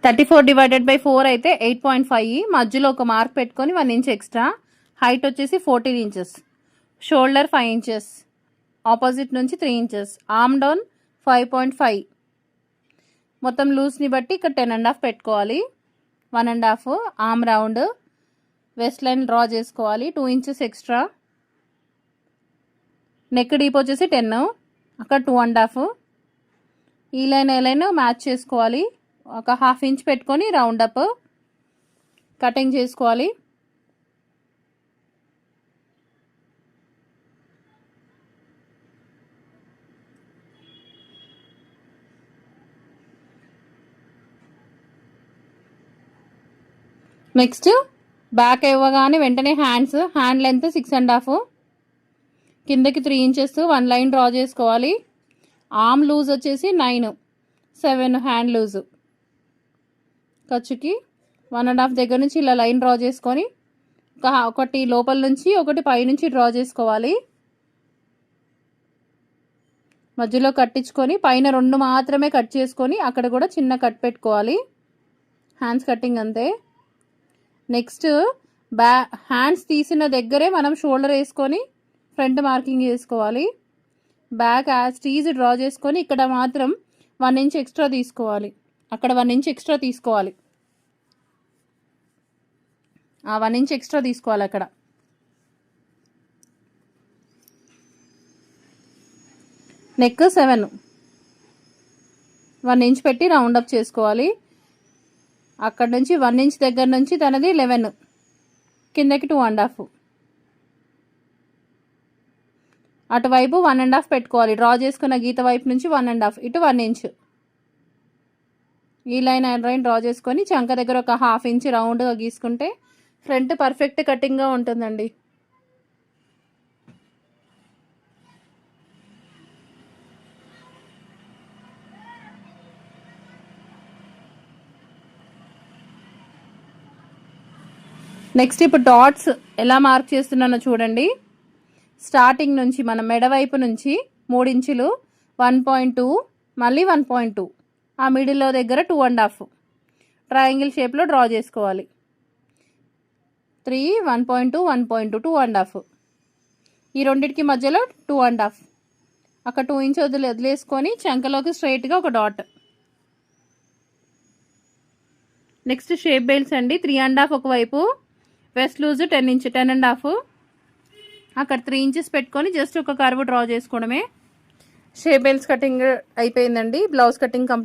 34 divided by 4 అయితే 8.5. మధ్యలో ఒక మార్క్ పెట్టుకొని 1 ఇంచ్ ఎక్స్ట్రా. హైట్ వచ్చేసి 14 ఇంచెస్. Shoulder 5 inches. ఆపోజిట్ నుంచి 3 ఇంచెస్. Arm down 5.5. మొత్తం లూజ్ని బట్టి ఇక్కడ 10.5 పెట్టుకోవాలి. 1.5 arm round. West line draw చేసుకోవాలి. 2 ఇంచెస్ ఎక్స్ట్రా. నెక్ డీప్ వచ్చేసి 10, అక్కడ 2.5. ఈ లైన్ ఏ లైన్ మ్యాచ్ చేసుకోవాలి. ఒక 1/2 ఇంచ్ పెట్టుకొని రౌండ్ అప్ కటింగ్ చేసుకోవాలి. నెక్స్ట్ బ్యాక్ ఇవ్వగానే వెంటనే హ్యాండ్ లెంత్ 6.5, కిందకి 3 ఇంచెస్ 1 లైన్ డ్రా చేసుకోవాలి. ఆర్మ్ లూజ్ వచ్చేసి 9, 7 హ్యాండ్ లూజ్. ఖర్చుకి 1.5 దగ్గర నుంచి ఇలా లైన్ డ్రా చేసుకొని ఒకటి లోపల నుంచి ఒకటి పై నుంచి డ్రా చేసుకోవాలి. మధ్యలో కట్టించుకొని పైన 2 మాత్రమే కట్ చేసుకొని అక్కడ కూడా చిన్న కట్ పెట్టుకోవాలి. హ్యాండ్స్ కటింగ్ అంతే. నెక్స్ట్ హ్యాండ్స్ తీసిన దగ్గరే మనం షోల్డర్ వేసుకొని ఫ్రంట్ మార్కింగ్ చేసుకోవాలి. బ్యాక్ యాజ్ టీజ్ డ్రా చేసుకొని ఇక్కడ మాత్రం 1 ఇంచ్ ఎక్స్ట్రా తీసుకోవాలి. అక్కడ 1 ఇంచ్ ఎక్స్ట్రా తీసుకోవాలి. ఆ 1 ఇంచ్ ఎక్స్ట్రా తీసుకోవాలి అక్కడ. నెక్ 7, 1 ఇంచ్ పెట్టి రౌండ్ అప్ చేసుకోవాలి. అక్కడ నుంచి 1 ఇంచ్ దగ్గర నుంచి తనది 11, కిందకి 2.5. అటువైపు 1.5 పెట్టుకోవాలి. డ్రా చేసుకున్న గీత వైపు నుంచి 1.5, ఇటు 1 ఇంచ్. ఈ లైన్ డ్రా చేసుకొని చంక దగ్గర ఒక 1/2 ఇంచ్ రౌండ్గా గీసుకుంటే ఫ్రంట్ పర్ఫెక్ట్ కటింగ్గా ఉంటుందండి. నెక్స్ట్ ఇప్పుడు డాట్స్ ఎలా మార్క్ చేస్తున్నానో చూడండి. స్టార్టింగ్ నుంచి మన మెడ వైపు నుంచి 3 ఇంచులు, 1.2, మళ్ళీ 1.2, ఆ మిడిల్లో దగ్గర 2.5 ట్రయాంగిల్ షేప్లో డ్రా చేసుకోవాలి. 3, 1.2, 1.2, 2.5. ఈ రెండింటికి మధ్యలో 2.5. అక్కడ 2 ఇంచ్ వదిలేసుకొని చంకలోకి స్ట్రైట్గా ఒక డాట్. నెక్స్ట్ షేప్ బెల్ట్స్ అండి. 3.5 ఒకవైపు, వెస్ట్ లూజ్ 10 ఇంచ్, 10.5. అక్కడ 3 ఇంచెస్ పెట్టుకొని జస్ట్ ఒక కర్వ్ డ్రా చేసుకోవడమే. షేప్ బెల్ట్స్ కటింగ్ అయిపోయిందండి. Blouse cutting complete.